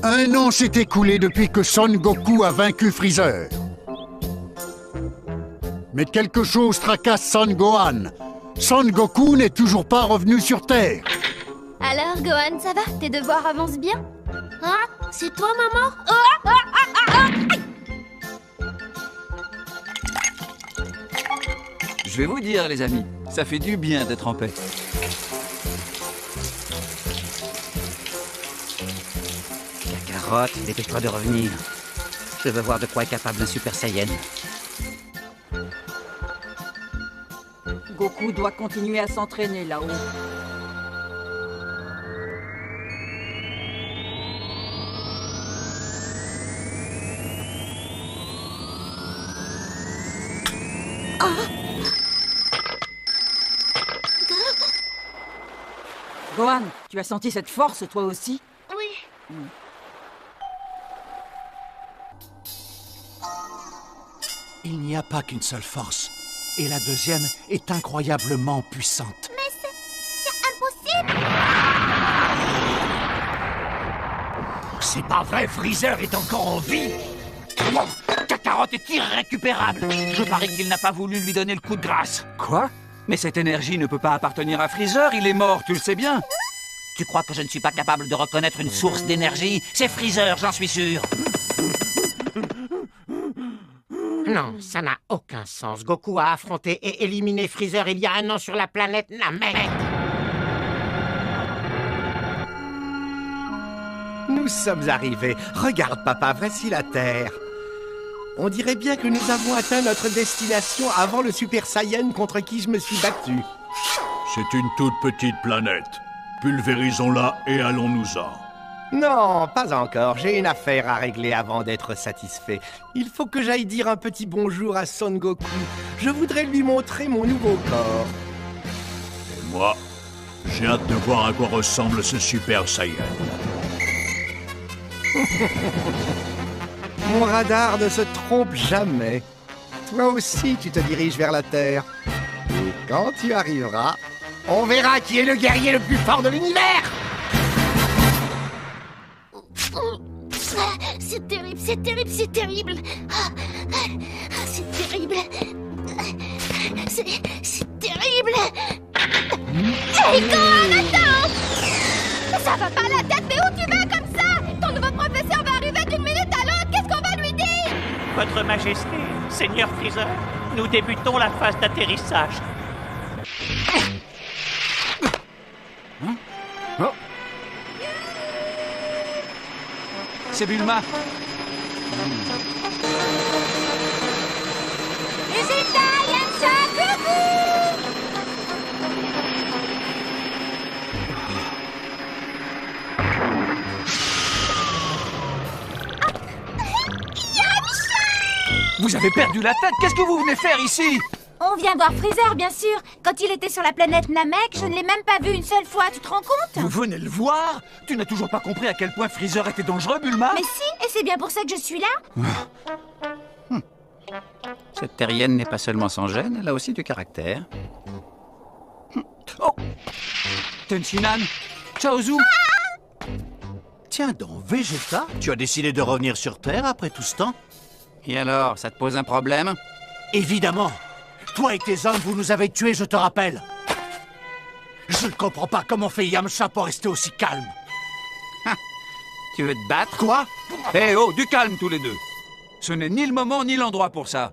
Un an s'est écoulé depuis que Son Goku a vaincu Freezer. Mais quelque chose tracasse Son Gohan. Son Goku n'est toujours pas revenu sur Terre. Alors, Gohan, ça va? Tes devoirs avancent bien? Ah, c'est toi, maman? Je vais vous dire, les amis, ça fait du bien d'être en paix. Kakarot, dépêche-toi de revenir. Je veux voir de quoi est capable un Super Saiyan. Goku doit continuer à s'entraîner là-haut. Gohan, tu as senti cette force toi aussi? Oui. Il n'y a pas qu'une seule force. Et la deuxième est incroyablement puissante. Mais c'est impossible. C'est pas vrai, Freezer est encore en vie. Kakarot est irrécupérable. Je parie qu'il n'a pas voulu lui donner le coup de grâce. Quoi? Mais cette énergie ne peut pas appartenir à Freezer, il est mort, tu le sais bien. Tu crois que je ne suis pas capable de reconnaître une source d'énergie? C'est Freezer, j'en suis sûr. Non, ça n'a aucun sens. Goku a affronté et éliminé Freezer il y a un an sur la planète Namek. Nous sommes arrivés. Regarde, papa, voici la Terre. On dirait bien que nous avons atteint notre destination avant le Super Saiyan contre qui je me suis battu. C'est une toute petite planète. Pulvérisons-la et allons-nous-en. Non, pas encore. J'ai une affaire à régler avant d'être satisfait. Il faut que j'aille dire un petit bonjour à Son Goku. Je voudrais lui montrer mon nouveau corps. Et moi, j'ai hâte de voir à quoi ressemble ce Super Saiyan. Mon radar ne se trompe jamais. Toi aussi, tu te diriges vers la Terre. Et quand tu arriveras, on verra qui est le guerrier le plus fort de l'univers. C'est terrible, c'est terrible, c'est terrible. C'est terrible. C'est terrible. Hé, Gohan, attends! Ça va pas la tête, mais où tu vas comme ça? Ton nouveau professeur va arriver d'une minute à l'autre, qu'est-ce qu'on va lui dire? Votre Majesté, Seigneur Freezer, nous débutons la phase d'atterrissage. Oh. C'est Bulma. Vegeta, Yamcha, Goku! Vous avez perdu la tête, qu'est-ce que vous venez faire ici? On vient voir Freezer, bien sûr. Quand il était sur la planète Namek, je ne l'ai même pas vu une seule fois, tu te rends compte? Vous venez le voir? Tu n'as toujours pas compris à quel point Freezer était dangereux, Bulma? Mais si, et c'est bien pour ça que je suis là. Cette terrienne n'est pas seulement sans gêne, elle a aussi du caractère. Oh! Tenshinhan, Chaozu. Tiens donc, Vegeta, tu as décidé de revenir sur Terre après tout ce temps? Et alors, ça te pose un problème? Évidemment. Toi et tes hommes, vous nous avez tués, je te rappelle. Je ne comprends pas comment fait Yamcha pour rester aussi calme. Tu veux te battre? Quoi? Eh oh, du calme tous les deux. Ce n'est ni le moment ni l'endroit pour ça.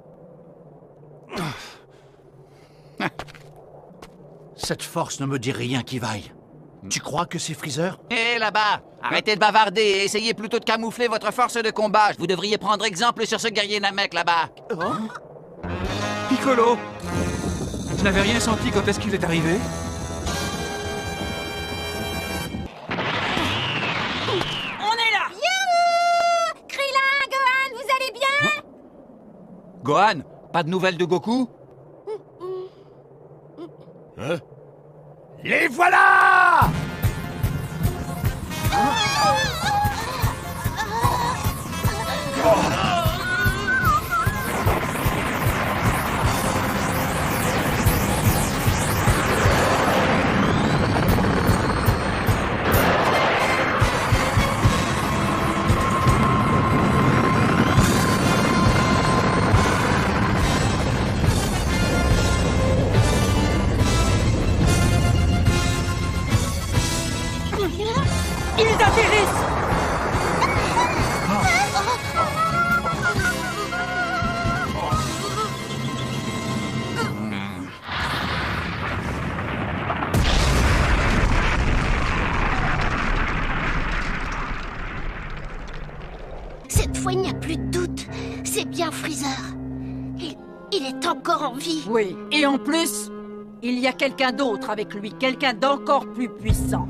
Cette force ne me dit rien qui vaille. Tu crois que c'est Freezer? Hé, là-bas! Arrêtez de bavarder et essayez plutôt de camoufler votre force de combat. Vous devriez prendre exemple sur ce guerrier Namek, là-bas. Piccolo! Je n'avais rien senti quand est-ce qu'il est arrivé. On est là! Youhou! Krillin, Gohan, vous allez bien? Gohan, pas de nouvelles de Goku? Hein? Les voilà! bien, Freezer. Il est encore en vie. Oui, et en plus, il y a quelqu'un d'autre avec lui, quelqu'un d'encore plus puissant.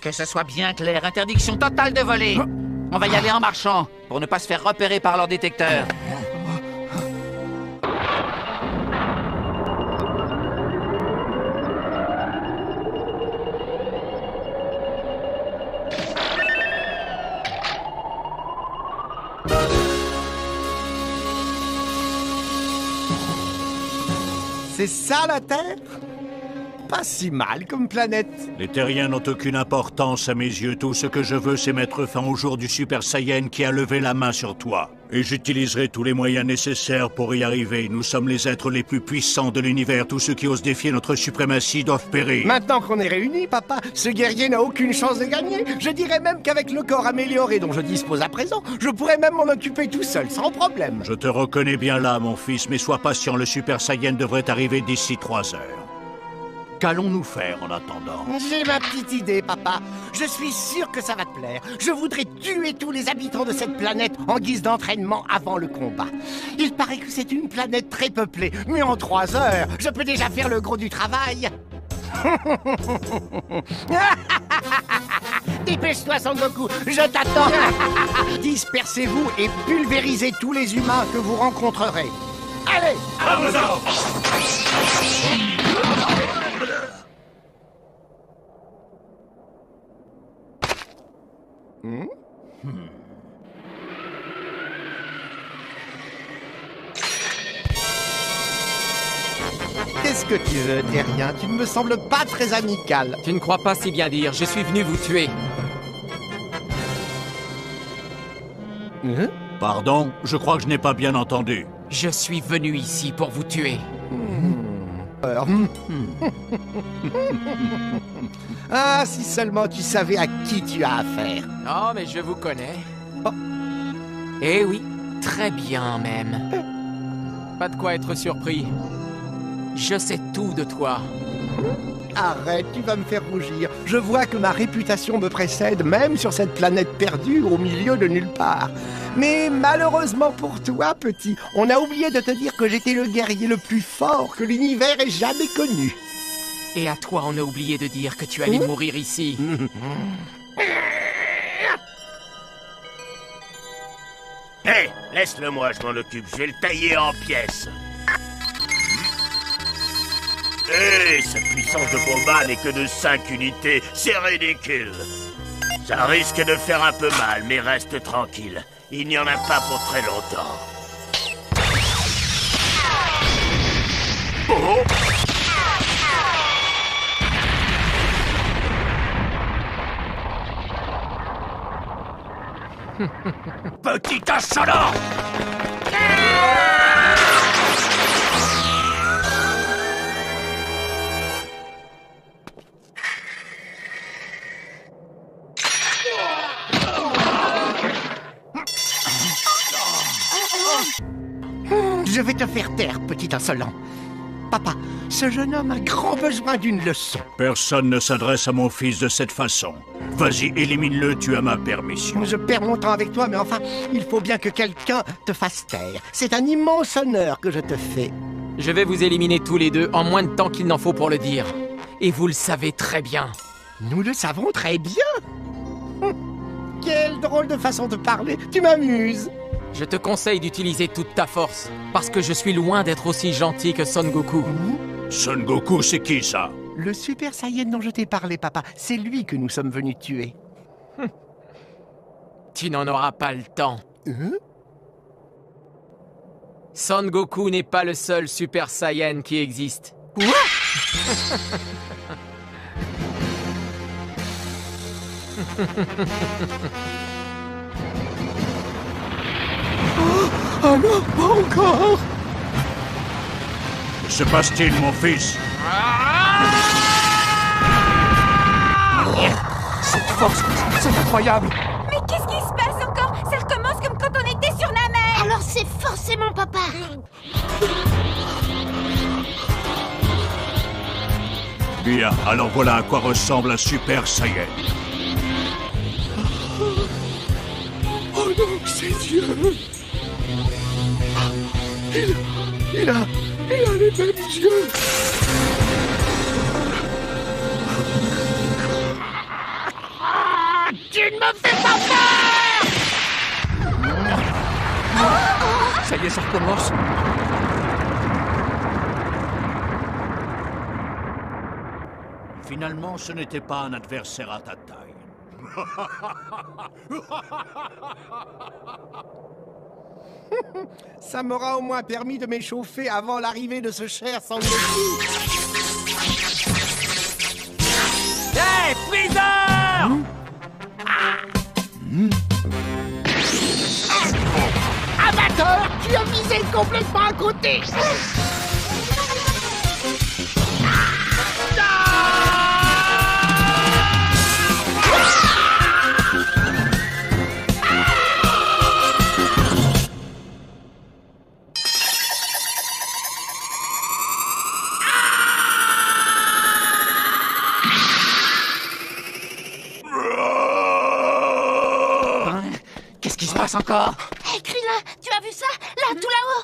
Que ce soit bien clair, interdiction totale de voler. On va y aller en marchant, pour ne pas se faire repérer par leur détecteur. C'est ça la Terre? Pas si mal comme planète. Les terriens n'ont aucune importance à mes yeux. Tout ce que je veux, c'est mettre fin au jour du Super Saiyan qui a levé la main sur toi. Et j'utiliserai tous les moyens nécessaires pour y arriver. Nous sommes les êtres les plus puissants de l'univers. Tous ceux qui osent défier notre suprématie doivent périr. Maintenant qu'on est réunis, papa, ce guerrier n'a aucune chance de gagner. Je dirais même qu'avec le corps amélioré dont je dispose à présent, je pourrais même m'en occuper tout seul, sans problème. Je te reconnais bien là, mon fils, mais sois patient. Le Super Saiyan devrait arriver d'ici 3 heures. Qu'allons-nous faire en attendant? J'ai ma petite idée, papa. Je suis sûr que ça va te plaire. Je voudrais tuer tous les habitants de cette planète en guise d'entraînement avant le combat. Il paraît que c'est une planète très peuplée, mais en 3 heures, je peux déjà faire le gros du travail. Dépêche-toi, Sangoku, je t'attends. Dispersez-vous et pulvérisez tous les humains que vous rencontrerez. Allez, à vos ordres. Qu'est-ce que tu veux, Terrien? Tu ne me sembles pas très amical. Tu ne crois pas si bien dire, je suis venu vous tuer. Pardon? Je crois que je n'ai pas bien entendu. Je suis venu ici pour vous tuer. Ah, si seulement tu savais à qui tu as affaire. Oh, mais je vous connais. Oh. Eh oui, très bien même. Pas de quoi être surpris. Je sais tout de toi. Arrête, tu vas me faire rougir. Je vois que ma réputation me précède, même sur cette planète perdue au milieu de nulle part. Mais malheureusement pour toi, petit, on a oublié de te dire que j'étais le guerrier le plus fort que l'univers ait jamais connu. Et à toi, on a oublié de dire que tu allais mourir ici. Hé, laisse-le moi, je m'en occupe. Je vais le tailler en pièces. Hé, sa puissance de combat n'est que de 5 unités. C'est ridicule. Ça risque de faire un peu mal, mais reste tranquille. Il n'y en a pas pour très longtemps. Oh! Petit insolent! Je vais te faire taire, petit insolent. Papa, ce jeune homme a grand besoin d'une leçon. Personne ne s'adresse à mon fils de cette façon. Vas-y, élimine-le, tu as ma permission. Je perds mon temps avec toi, mais enfin, il faut bien que quelqu'un te fasse taire. C'est un immense honneur que je te fais. Je vais vous éliminer tous les deux en moins de temps qu'il n'en faut pour le dire. Et vous le savez très bien. Nous le savons très bien. Quelle drôle de façon de parler. Tu m'amuses. Je te conseille d'utiliser toute ta force, parce que je suis loin d'être aussi gentil que Son Goku. Son Goku, c'est qui ça? Le Super Saiyan dont je t'ai parlé, papa. C'est lui que nous sommes venus tuer. Tu n'en auras pas le temps. Son Goku n'est pas le seul Super Saiyan qui existe. Quoi? Oh non, pas encore! Que se passe-t-il, mon fils? Cette force, c'est incroyable! Mais qu'est-ce qui se passe encore? Ça recommence comme quand on était sur la mer! Alors c'est forcément papa! Bien, alors voilà à quoi ressemble un Super Saiyan. Dieu. Il a les mêmes yeux. Tu ne me fais pas peur! Ça y est, ça recommence. Finalement, ce n'était pas un adversaire à ta taille. Ça m'aura au moins permis de m'échauffer avant l'arrivée de ce cher Sangoku. Hey, Freezer! Amateur, tu as visé complètement à côté! Qu'est-ce qui se passe encore? Hé, Krillin, tu as vu ça? Là, tout là-haut!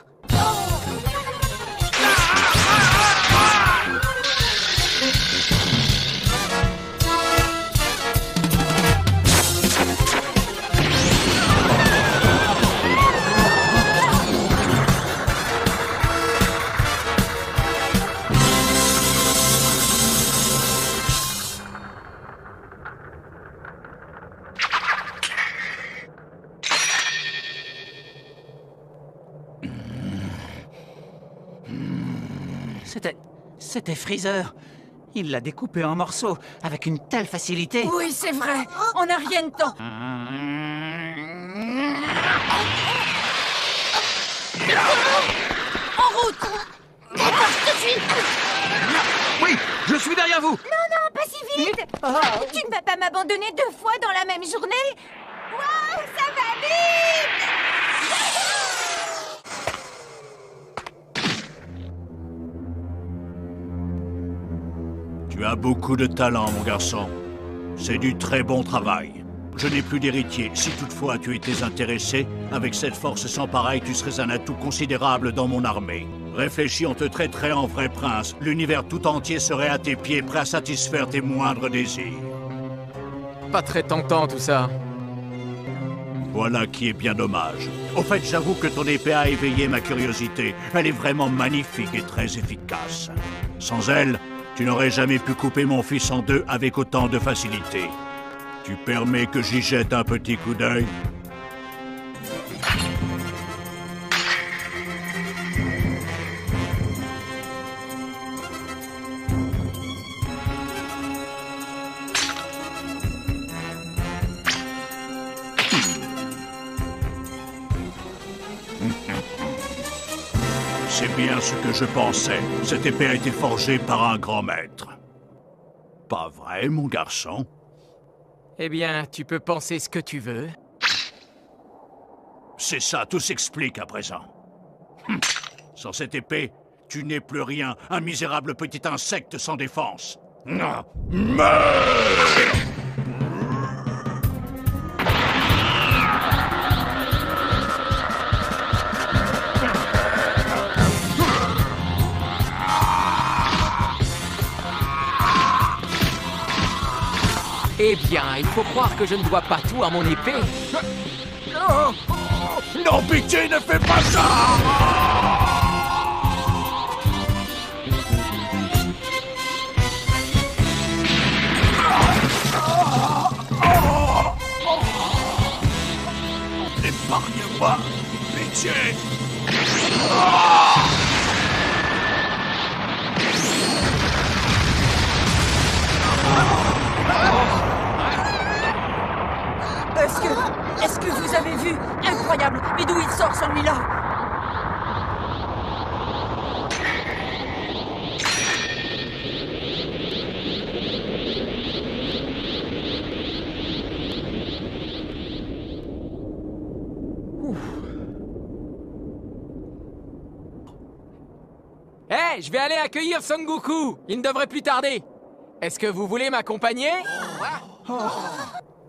C'était Freezer. Il l'a découpé en morceaux avec une telle facilité. Oui, c'est vrai. On n'a rien de temps. En route. D'accord, tout de suite. Oui, je suis derrière vous. Non, pas si vite. Tu ne vas pas m'abandonner 2 fois dans la même journée. Wow, ça va vite. Tu as beaucoup de talent, mon garçon. C'est du très bon travail. Je n'ai plus d'héritier. Si toutefois tu étais intéressé, avec cette force sans pareille, tu serais un atout considérable dans mon armée. Réfléchis, on te traiterait en vrai prince. L'univers tout entier serait à tes pieds, prêt à satisfaire tes moindres désirs. Pas très tentant tout ça. Voilà qui est bien dommage. Au fait, j'avoue que ton épée a éveillé ma curiosité. Elle est vraiment magnifique et très efficace. Sans elle, tu n'aurais jamais pu couper mon fils en deux avec autant de facilité. Tu permets que j'y jette un petit coup d'œil? C'est bien ce que je pensais. Cette épée a été forgée par un grand maître. Pas vrai, mon garçon? Eh bien, tu peux penser ce que tu veux. C'est ça, tout s'explique à présent. Sans cette épée, tu n'es plus rien, un misérable petit insecte sans défense. Meurs! Eh bien, il faut croire que je ne dois pas tout à mon épée. Non, pitié, ne fais pas ça! Épargne-moi, pitié! Est-ce que vous avez vu? Incroyable! Mais d'où il sort celui-là? Hé, je vais aller accueillir Son Goku. Il ne devrait plus tarder. Est-ce que vous voulez m'accompagner?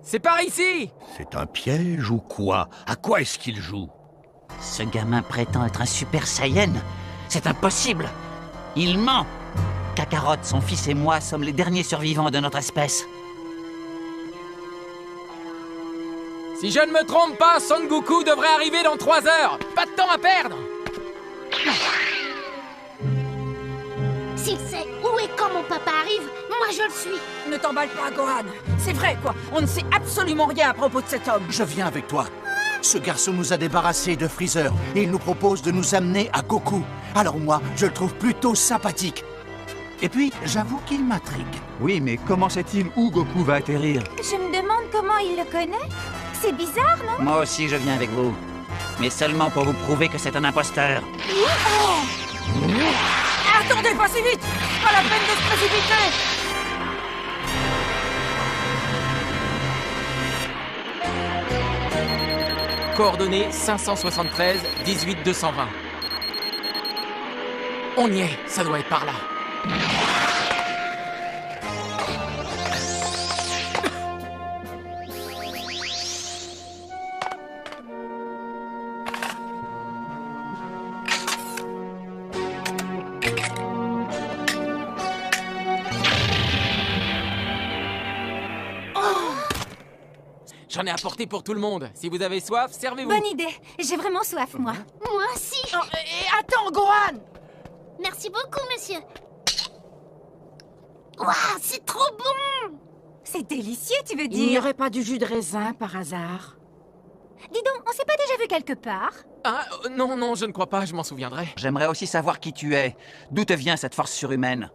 C'est par ici! C'est un piège ou quoi? À quoi est-ce qu'il joue? Ce gamin prétend être un Super Saiyan. C'est impossible. Il ment. Kakarot, son fils et moi sommes les derniers survivants de notre espèce. Si je ne me trompe pas, Son Goku devrait arriver dans 3 heures. Pas de temps à perdre. S'il sait où et quand mon papa arrive, moi je le suis. Ne t'emballe pas, Gohan. C'est vrai, quoi. On ne sait absolument rien à propos de cet homme. Je viens avec toi. Ce garçon nous a débarrassés de Freezer et il nous propose de nous amener à Goku. Alors moi, je le trouve plutôt sympathique. Et puis, j'avoue qu'il m'intrigue. Oui, mais comment sait-il où Goku va atterrir? Je me demande comment il le connaît. C'est bizarre, non? Moi aussi, je viens avec vous. Mais seulement pour vous prouver que c'est un imposteur. Attendez, pas si vite. Pas la peine de se précipiter. Coordonnées 573 18 220. On y est, ça doit être par là. J'en ai apporté pour tout le monde. Si vous avez soif, servez-vous. Bonne idée. J'ai vraiment soif, moi. Moi aussi. Oh, et attends, Gohan. Merci beaucoup, monsieur. Waouh, c'est trop bon. C'est délicieux, tu veux Il n'y dire? aurait pas du jus de raisin, par hasard? Dis donc, on s'est pas déjà vu quelque part? Ah, non, non, je ne crois pas, je m'en souviendrai. J'aimerais aussi savoir qui tu es. D'où te vient cette force surhumaine?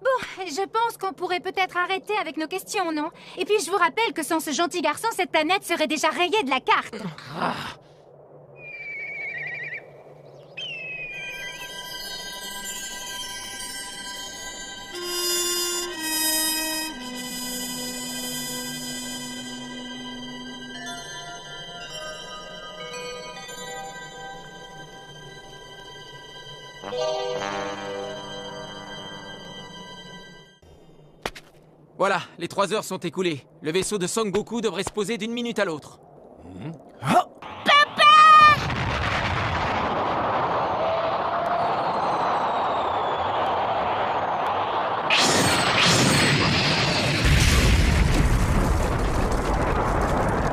Bon, je pense qu'on pourrait peut-être arrêter avec nos questions, non? Et puis je vous rappelle que sans ce gentil garçon, cette planète serait déjà rayée de la carte. Voilà, les 3 heures sont écoulées. Le vaisseau de Son Goku devrait se poser d'une minute à l'autre.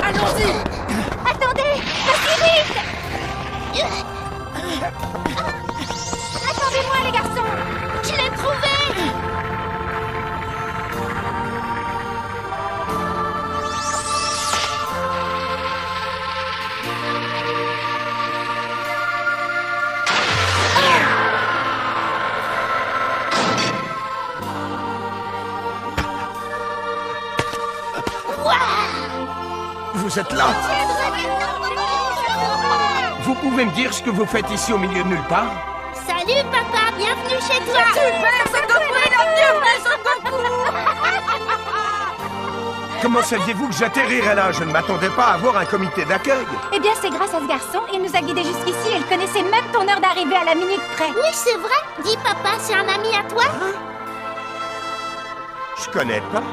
Allons-y. Attendez! Pas si vite! Attendez-moi, les garçons! Je l'ai trouvé. Vous êtes là? Vous pouvez me dire ce que vous faites ici au milieu de nulle part? Salut, papa. Bienvenue chez toi. Super, Son Goku est là. Bienvenue, Son Goku. Comment saviez-vous que j'atterrirais là? Je ne m'attendais pas à voir un comité d'accueil. Eh bien, c'est grâce à ce garçon. Il nous a guidés jusqu'ici et il connaissait même ton heure d'arrivée à la minute près. Oui, c'est vrai. Dis, papa, c'est un ami à toi? Je connais pas.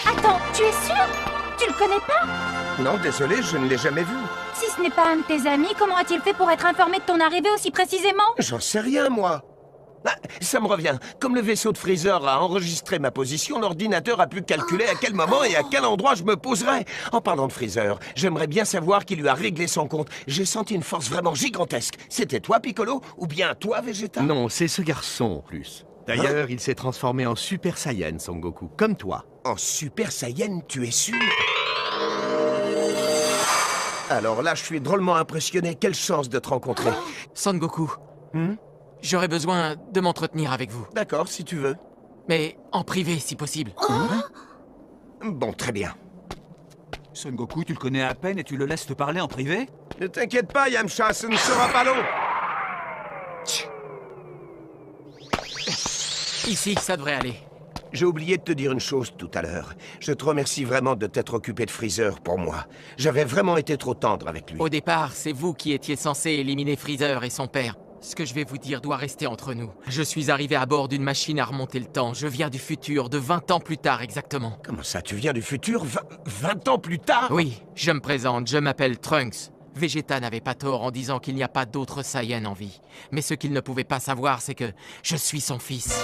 Attends, tu es sûr? Tu le connais pas? Non, désolé, je ne l'ai jamais vu. Si ce n'est pas un de tes amis, comment a-t-il fait pour être informé de ton arrivée aussi précisément? J'en sais rien, moi. Ah, ça me revient. Comme le vaisseau de Freezer a enregistré ma position, l'ordinateur a pu calculer à quel moment et à quel endroit je me poserais. En parlant de Freezer, j'aimerais bien savoir qui lui a réglé son compte. J'ai senti une force vraiment gigantesque. C'était toi, Piccolo? Ou bien toi, Vegeta? Non, c'est ce garçon, en plus. D'ailleurs, il s'est transformé en Super Saiyan, Son Goku, comme toi. En Super Saiyan, tu es sûr? Alors là, je suis drôlement impressionné. Quelle chance de te rencontrer. Son Goku, j'aurais besoin de m'entretenir avec vous. D'accord, si tu veux. Mais en privé, si possible. Bon, très bien. Son Goku, tu le connais à peine et tu le laisses te parler en privé? Ne t'inquiète pas, Yamcha, ce ne sera pas long. Ici, ça devrait aller. J'ai oublié de te dire une chose tout à l'heure. Je te remercie vraiment de t'être occupé de Freezer pour moi. J'avais vraiment été trop tendre avec lui. Au départ, c'est vous qui étiez censé éliminer Freezer et son père. Ce que je vais vous dire doit rester entre nous. Je suis arrivé à bord d'une machine à remonter le temps. Je viens du futur, de 20 ans plus tard exactement. Comment ça, tu viens du futur 20 ans plus tard? Oui, je me présente, je m'appelle Trunks. Vegeta n'avait pas tort en disant qu'il n'y a pas d'autre Saiyan en vie. Mais ce qu'il ne pouvait pas savoir, c'est que je suis son fils.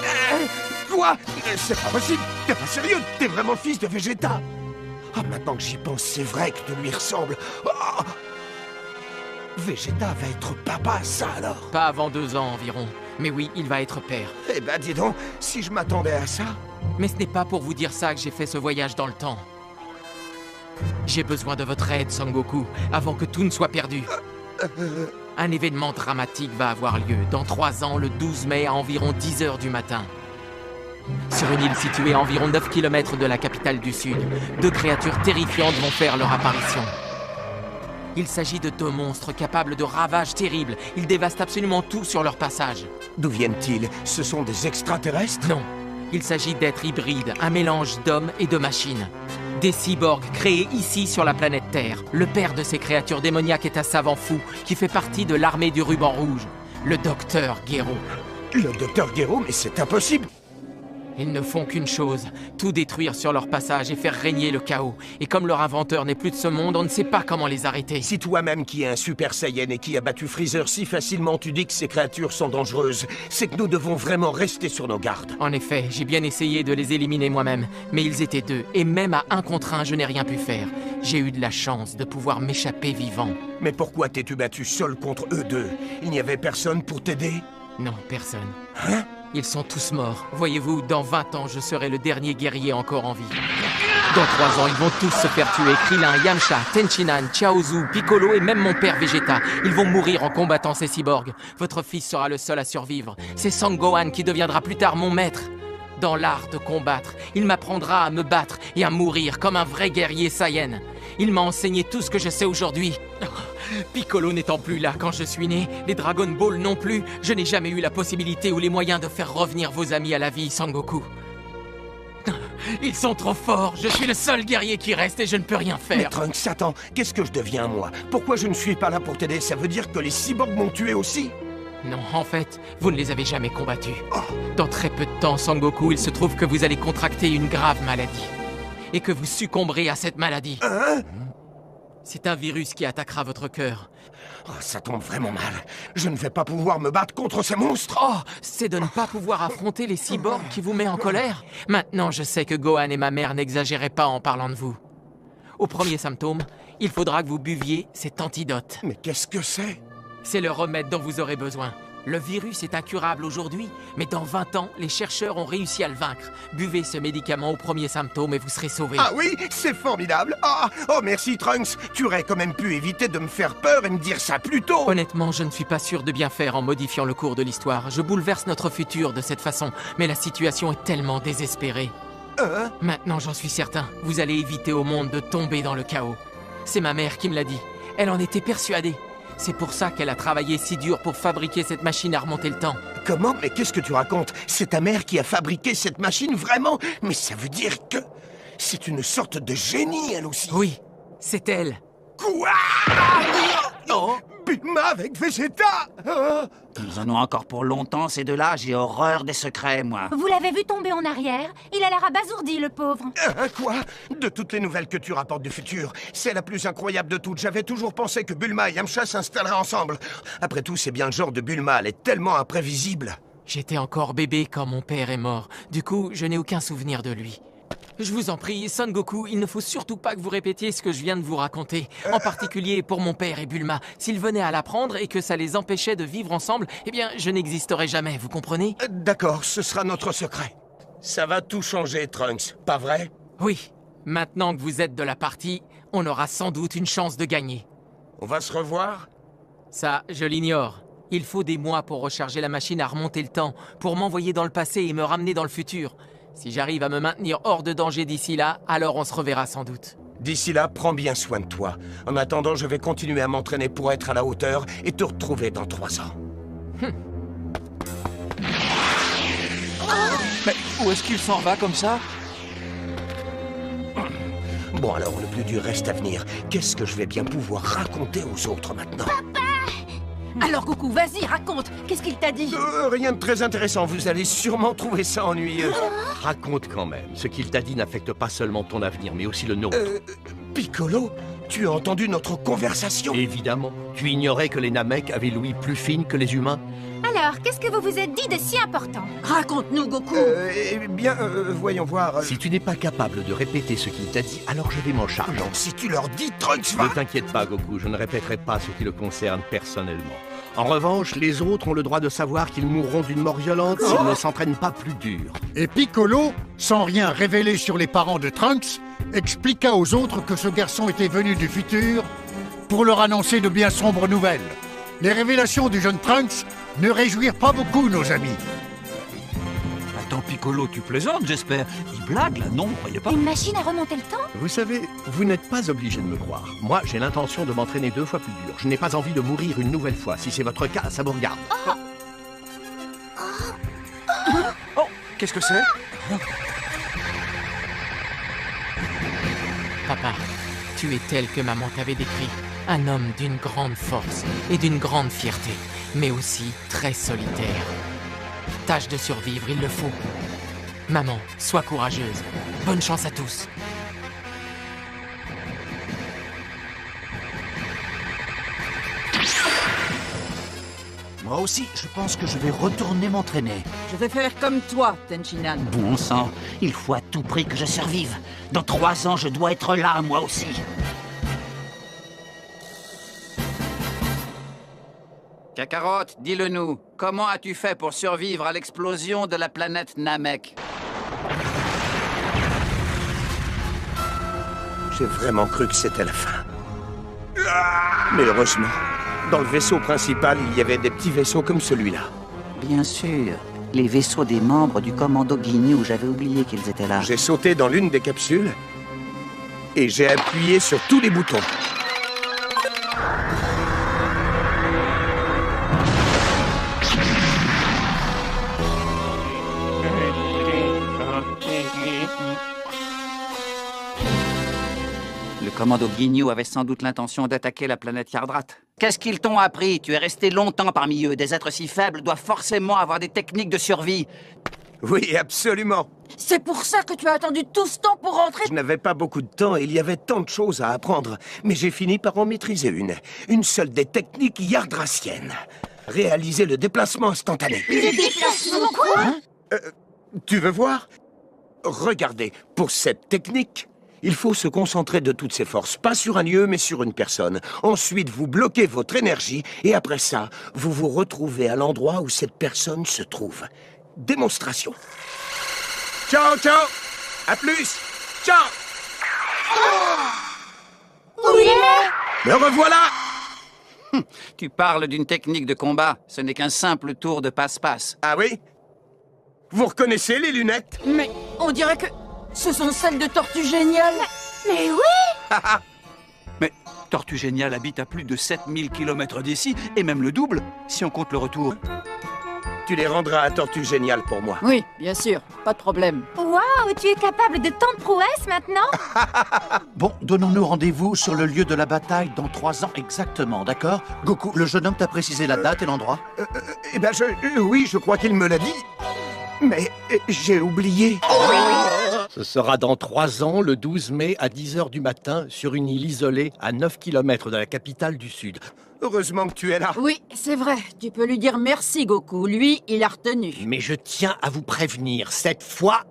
Quoi? C'est pas possible! T'es pas sérieux? T'es vraiment le fils de Vegeta? Ah, maintenant que j'y pense, c'est vrai que tu lui ressembles. Oh, Vegeta va être papa, ça alors? Pas avant 2 ans environ. Mais oui, il va être père. Eh ben dis donc, si je m'attendais à ça... Mais ce n'est pas pour vous dire ça que j'ai fait ce voyage dans le temps. J'ai besoin de votre aide, Son Goku, avant que tout ne soit perdu. Un événement dramatique va avoir lieu dans 3 ans, le 12 mai, à environ 10 h du matin. Sur une île située à environ 9 km de la capitale du Sud, 2 créatures terrifiantes vont faire leur apparition. Il s'agit de 2 monstres capables de ravages terribles. Ils dévastent absolument tout sur leur passage. D'où viennent-ils? Ce sont des extraterrestres? Non. Il s'agit d'êtres hybrides, un mélange d'hommes et de machines. Des cyborgs créés ici sur la planète Terre. Le père de ces créatures démoniaques est un savant fou qui fait partie de l'armée du ruban rouge, le Docteur Gero. Le Docteur Gero? Mais c'est impossible! Ils ne font qu'une chose, tout détruire sur leur passage et faire régner le chaos. Et comme leur inventeur n'est plus de ce monde, on ne sait pas comment les arrêter. Si toi-même qui es un Super Saiyan et qui a battu Freezer si facilement, tu dis que ces créatures sont dangereuses, c'est que nous devons vraiment rester sur nos gardes. En effet, j'ai bien essayé de les éliminer moi-même, mais ils étaient 2, et même à 1 contre 1, je n'ai rien pu faire. J'ai eu de la chance de pouvoir m'échapper vivant. Mais pourquoi t'es-tu battu seul contre eux 2? Il n'y avait personne pour t'aider? Non, personne. Hein? Ils sont tous morts. Voyez-vous, dans 20 ans, je serai le dernier guerrier encore en vie. Dans 3 ans, ils vont tous se faire tuer. Krillin, Yamcha, Tenchinan, Chaozu, Piccolo et même mon père Vegeta. Ils vont mourir en combattant ces cyborgs. Votre fils sera le seul à survivre. C'est Son Gohan qui deviendra plus tard mon maître. Dans l'art de combattre, il m'apprendra à me battre et à mourir comme un vrai guerrier Saiyan. Il m'a enseigné tout ce que je sais aujourd'hui. Piccolo n'étant plus là quand je suis né, les Dragon Ball non plus, je n'ai jamais eu la possibilité ou les moyens de faire revenir vos amis à la vie, Son Goku. Ils sont trop forts, je suis le seul guerrier qui reste et je ne peux rien faire. Mais Trunks, attends, qu'est-ce que je deviens moi? Pourquoi je ne suis pas là pour t'aider? Ça veut dire que les cyborgs m'ont tué aussi? Non, en fait, vous ne les avez jamais combattus. Dans très peu de temps, Son Goku, il se trouve que vous allez contracter une grave maladie. Et que vous succomberez à cette maladie. Hein? C'est un virus qui attaquera votre cœur. Oh, ça tombe vraiment mal. Je ne vais pas pouvoir me battre contre ces monstres. Oh, c'est de ne pas pouvoir affronter les cyborgs qui vous met en colère? Maintenant, je sais que Gohan et ma mère n'exagéraient pas en parlant de vous. Au premier symptôme, il faudra que vous buviez cet antidote. Mais qu'est-ce que c'est? C'est le remède dont vous aurez besoin. Le virus est incurable aujourd'hui, mais dans 20 ans, les chercheurs ont réussi à le vaincre. Buvez ce médicament au premier symptôme et vous serez sauvé. Ah oui, c'est formidable. Oh, merci Trunks. Tu aurais quand même pu éviter de me faire peur et me dire ça plus tôt. Honnêtement, je ne suis pas sûr de bien faire en modifiant le cours de l'histoire. Je bouleverse notre futur de cette façon, mais la situation est tellement désespérée. Maintenant, j'en suis certain, vous allez éviter au monde de tomber dans le chaos. C'est ma mère qui me l'a dit. Elle en était persuadée. C'est pour ça qu'elle a travaillé si dur pour fabriquer cette machine à remonter le temps. Comment? Mais qu'est-ce que tu racontes? C'est ta mère qui a fabriqué cette machine, vraiment? Mais ça veut dire que... c'est une sorte de génie, elle aussi. Oui, c'est elle. Quoi? Oh, Bulma avec Vegeta. Nous en avons encore pour longtemps, ces 2-là. J'ai horreur des secrets, moi. Vous l'avez vu tomber en arrière? Il a l'air abasourdi, le pauvre. Quoi? De toutes les nouvelles que tu rapportes du futur, c'est la plus incroyable de toutes. J'avais toujours pensé que Bulma et Yamcha s'installeraient ensemble. Après tout, c'est bien le genre de Bulma, elle est tellement imprévisible. J'étais encore bébé quand mon père est mort. Du coup, je n'ai aucun souvenir de lui. Je vous en prie, Son Goku, il ne faut surtout pas que vous répétiez ce que je viens de vous raconter. En particulier pour mon père et Bulma. S'ils venaient à l'apprendre et que ça les empêchait de vivre ensemble, eh bien, je n'existerais jamais, vous comprenez? D'accord, ce sera notre secret. Ça va tout changer, Trunks, pas vrai? Oui. Maintenant que vous êtes de la partie, on aura sans doute une chance de gagner. On va se revoir? Ça, je l'ignore. Il faut des mois pour recharger la machine à remonter le temps, pour m'envoyer dans le passé et me ramener dans le futur. Si j'arrive à me maintenir hors de danger d'ici là, alors on se reverra sans doute. D'ici là, prends bien soin de toi. En attendant, je vais continuer à m'entraîner pour être à la hauteur et te retrouver dans 3 ans. Mais où est-ce qu'il s'en va comme ça? Bon alors, le plus dur reste à venir. Qu'est-ce que je vais bien pouvoir raconter aux autres maintenant? Papa! Alors Goku, vas-y, raconte. Qu'est-ce qu'il t'a dit? Rien de très intéressant, vous allez sûrement trouver ça ennuyeux. Raconte quand même. Ce qu'il t'a dit n'affecte pas seulement ton avenir, mais aussi le nôtre. Piccolo, tu as entendu notre conversation? Évidemment. Tu ignorais que les Namek avaient l'ouïe plus fine que les humains? Alors, qu'est-ce que vous vous êtes dit de si important? Raconte-nous, Goku. Eh bien, voyons voir. Si tu n'es pas capable de répéter ce qu'il t'a dit, alors je vais m'en charger. Si tu leur dis, Trunks va... Ne t'inquiète pas, Goku, je ne répéterai pas ce qui le concerne personnellement. En revanche, les autres ont le droit de savoir qu'ils mourront d'une mort violente s'ils ne s'entraînent pas plus dur. Et Piccolo, sans rien révéler sur les parents de Trunks, expliqua aux autres que ce garçon était venu du futur pour leur annoncer de bien sombres nouvelles. Les révélations du jeune Trunks ne réjouirent pas beaucoup nos amis. Attends, Piccolo, tu plaisantes, j'espère. Il blague, là, non, vous croyez pas? Une machine à remonter le temps? Vous savez, vous n'êtes pas obligé de me croire. Moi, j'ai l'intention de m'entraîner 2 fois plus dur. Je n'ai pas envie de mourir une nouvelle fois. Si c'est votre cas, ça vous regarde. Oh, qu'est-ce que c'est? Papa, tu es tel que maman t'avait décrit. Un homme d'une grande force et d'une grande fierté, mais aussi très solitaire. Tâche de survivre, il le faut. Maman, sois courageuse. Bonne chance à tous. Moi aussi, je pense que je vais retourner m'entraîner. Je vais faire comme toi, Tenchinan. Bon sang, il faut à tout prix que je survive. Dans 3 ans, je dois être là, moi aussi. Kakarot, dis-le-nous, comment as-tu fait pour survivre à l'explosion de la planète Namek? J'ai vraiment cru que c'était la fin. Mais heureusement, dans le vaisseau principal, il y avait des petits vaisseaux comme celui-là. Bien sûr, les vaisseaux des membres du commando Ginyu, j'avais oublié qu'ils étaient là. J'ai sauté dans l'une des capsules et j'ai appuyé sur tous les boutons. Le commando Ginyu avait sans doute l'intention d'attaquer la planète Yardrat. Qu'est-ce qu'ils t'ont appris? Tu es resté longtemps parmi eux. Des êtres si faibles doivent forcément avoir des techniques de survie. Oui, absolument. C'est pour ça que tu as attendu tout ce temps pour rentrer? Je n'avais pas beaucoup de temps et il y avait tant de choses à apprendre. Mais j'ai fini par en maîtriser une. Une seule des techniques yardraciennes. Réaliser le déplacement instantané. Le déplacement quoi? Tu veux voir? Regardez, pour cette technique, il faut se concentrer de toutes ses forces, pas sur un lieu, mais sur une personne. Ensuite, vous bloquez votre énergie, et après ça, vous vous retrouvez à l'endroit où cette personne se trouve. Démonstration. Ciao, ciao! À plus! Ciao! Où il est? Me revoilà! Tu parles d'une technique de combat. Ce n'est qu'un simple tour de passe-passe. Ah oui? Vous reconnaissez les lunettes? Mais on dirait que ce sont celles de Tortue Géniale. Mais oui! Mais Tortue Géniale habite à plus de 7000 km d'ici, et même le double, si on compte le retour. Tu les rendras à Tortue Géniale pour moi. Oui, bien sûr, pas de problème. Waouh, tu es capable de tant de prouesses maintenant? Bon, donnons-nous rendez-vous sur le lieu de la bataille dans 3 ans exactement, d'accord? Goku, le jeune homme t'a précisé la date et l'endroit? Eh ben, oui, je crois qu'il me l'a dit. Mais j'ai oublié. Ce sera dans 3 ans, le 12 mai, à 10h du matin, sur une île isolée à 9 km de la capitale du Sud. Heureusement que tu es là. Oui, c'est vrai. Tu peux lui dire merci, Goku. Lui, il a retenu. Mais je tiens à vous prévenir, cette fois,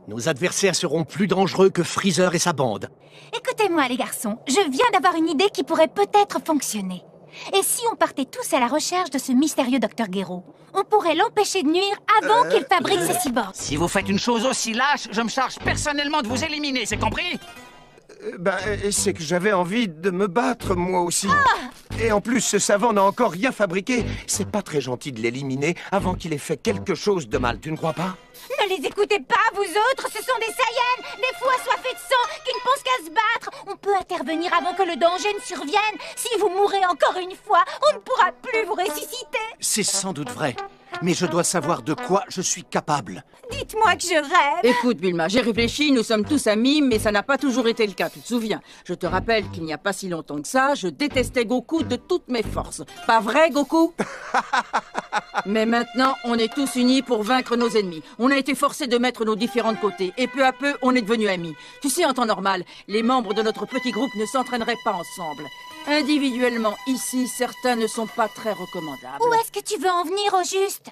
nos adversaires seront plus dangereux que Freezer et sa bande. Écoutez-moi, les garçons, je viens d'avoir une idée qui pourrait peut-être fonctionner. Et si on partait tous à la recherche de ce mystérieux Dr Gero? On pourrait l'empêcher de nuire avant qu'il fabrique ses cyborgs. Si vous faites une chose aussi lâche, je me charge personnellement de vous éliminer, c'est compris? C'est que j'avais envie de me battre, moi aussi. Et en plus, ce savant n'a encore rien fabriqué. C'est pas très gentil de l'éliminer avant qu'il ait fait quelque chose de mal, tu ne crois pas? Ne les écoutez pas, vous autres, ce sont des Saiyans, des fous assoiffés de sang qui ne pensent qu'à se battre. On peut intervenir avant que le danger ne survienne. Si vous mourrez encore une fois, on ne pourra plus vous ressusciter. C'est sans doute vrai. mais je dois savoir de quoi je suis capable. Dites-moi que je rêve. Écoute, Bulma, j'ai réfléchi, nous sommes tous amis, mais ça n'a pas toujours été le cas, tu te souviens. Je te rappelle qu'il n'y a pas si longtemps que ça, je détestais Goku de toutes mes forces. Pas vrai, Goku? Mais maintenant, on est tous unis pour vaincre nos ennemis. On a été forcés de mettre nos différents de côté, et peu à peu, on est devenus amis. Tu sais, en temps normal, les membres de notre petit groupe ne s'entraîneraient pas ensemble. Individuellement, ici, certains ne sont pas très recommandables. Où est-ce que tu veux en venir au juste?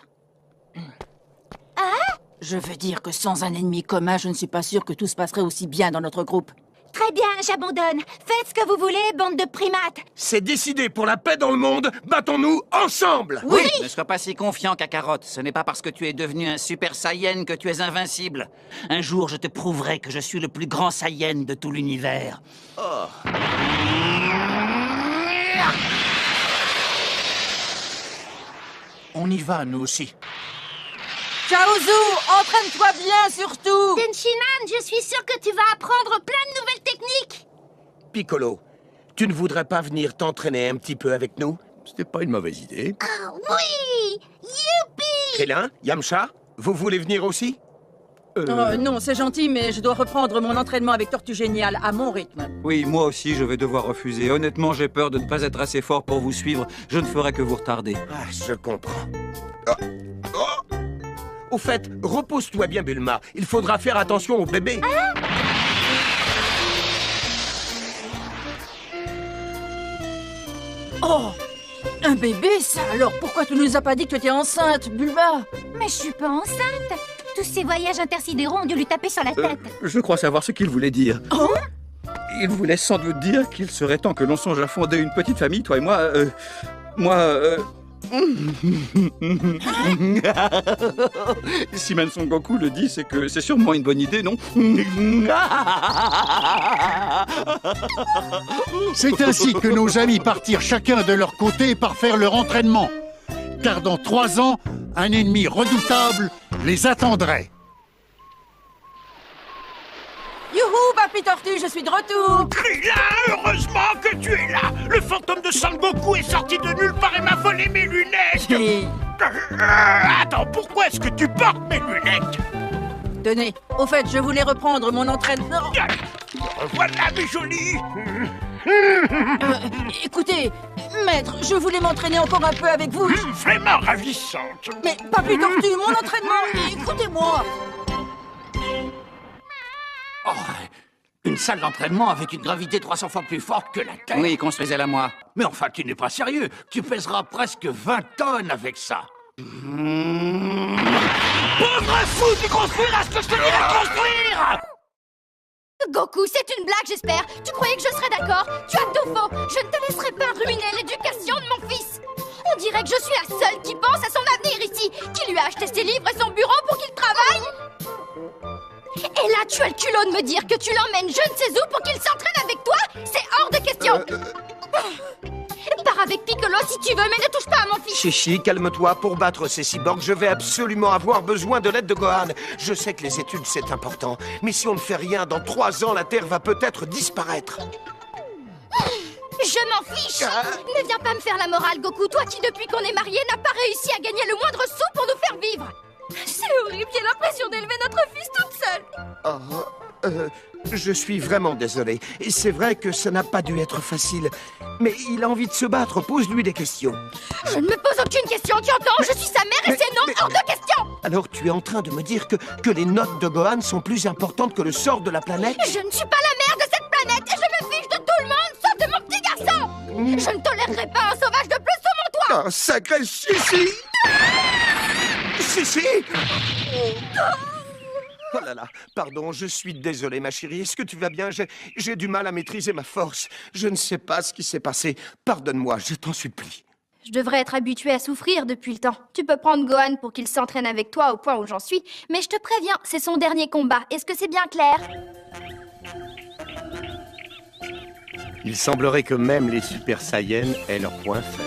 Hein? Je veux dire que sans un ennemi commun, je ne suis pas sûre que tout se passerait aussi bien dans notre groupe. Très bien, j'abandonne. Faites ce que vous voulez, bande de primates. C'est décidé, pour la paix dans le monde, battons-nous ensemble. Oui. Ne sois pas si confiant, Kakarot. Ce n'est pas parce que tu es devenu un Super Saiyan que tu es invincible. Un jour, je te prouverai que je suis le plus grand Saiyan de tout l'univers. Oh. On y va, nous aussi. Chaozu, entraîne-toi bien surtout. Tenchinan, je suis sûre que tu vas apprendre plein de nouvelles techniques. Piccolo, tu ne voudrais pas venir t'entraîner un petit peu avec nous? C'était pas une mauvaise idée. Ah oui! Youpi! Krillin, Yamcha, vous voulez venir aussi? Non, c'est gentil, mais je dois reprendre mon entraînement avec Tortue Géniale à mon rythme. Oui, moi aussi, je vais devoir refuser. Honnêtement, j'ai peur de ne pas être assez fort pour vous suivre. Je ne ferai que vous retarder. Ah, je comprends. Oh. Au fait, repose-toi bien, Bulma. Il faudra faire attention au bébé. Oh! Un bébé, ça? Alors pourquoi tu nous as pas dit que tu étais enceinte, Bulma? Mais je suis pas enceinte. Tous ces voyages intersidéraux ont dû lui taper sur la tête. Je crois savoir ce qu'il voulait dire. Oh? Il voulait sans doute dire qu'il serait temps que l'on songe à fonder une petite famille, toi et moi. Si même Son Goku le dit, c'est que c'est sûrement une bonne idée, non? C'est ainsi que nos amis partirent chacun de leur côté parfaire leur entraînement. Car dans 3 ans, un ennemi redoutable les attendrait. Youhou, Papy Tortue, je suis de retour. Krillin, heureusement que tu es là. Le fantôme de Son Goku est sorti de nulle part et m'a volé mes lunettes. Attends, pourquoi est-ce que tu portes mes lunettes? Tenez, au fait, je voulais reprendre mon entraînement. Voilà, mes jolis. Écoutez, maître, je voulais m'entraîner encore un peu avec vous. Vraiment ravissante. Mais, Papy Tortue, mon entraînement, écoutez-moi. Oh, une salle d'entraînement avec une gravité 300 fois plus forte que la Terre. Oui, construisez-la moi. Mais enfin, tu n'es pas sérieux. Tu pèseras presque 20 tonnes avec ça. Pauvre fou, tu construiras ce que je te dirai de construire! Goku, c'est une blague, j'espère. Tu croyais que je serais d'accord? Tu as tout faux. Je ne te laisserai pas ruiner l'éducation de mon fils. On dirait que je suis la seule qui pense à son avenir ici, qui lui a acheté ses livres et son bureau pour qu'il travaille. Et là, tu as le culot de me dire que tu l'emmènes je ne sais où pour qu'il s'entraîne avec toi? C'est hors de question. Pars avec Piccolo si tu veux, mais ne touche pas à mon fils. Chichi, calme-toi. Pour battre ces cyborgs, je vais absolument avoir besoin de l'aide de Gohan. Je sais que les études, c'est important. Mais si on ne fait rien, dans 3 ans, la Terre va peut-être disparaître. Je m'en fiche. Ne viens pas me faire la morale, Goku. Toi qui, depuis qu'on est mariés, n'a pas réussi à gagner le moindre sou pour nous faire vivre. C'est horrible, j'ai l'impression d'élever notre fils toute seule. Je suis vraiment désolé. Et c'est vrai que ça n'a pas dû être facile. Mais il a envie de se battre, pose-lui des questions. Je ne me pose aucune question, tu entends? Je suis sa mère et c'est non, hors de question. Alors tu es en train de me dire que les notes de Gohan sont plus importantes que le sort de la planète? Je ne suis pas la mère de cette planète et je me fiche de tout le monde, sauf de mon petit garçon. Je ne tolérerai pas un sauvage de plus sur mon toit. Un sacré Chichi. Chichi! Oh là là, pardon, je suis désolé ma chérie, est-ce que tu vas bien? J'ai du mal à maîtriser ma force. Je ne sais pas ce qui s'est passé. Pardonne-moi, je t'en supplie. Je devrais être habituée à souffrir depuis le temps. Tu peux prendre Gohan pour qu'il s'entraîne avec toi au point où j'en suis, mais je te préviens, c'est son dernier combat. Est-ce que c'est bien clair? Il semblerait que même les Super Saiyans aient leur point faible.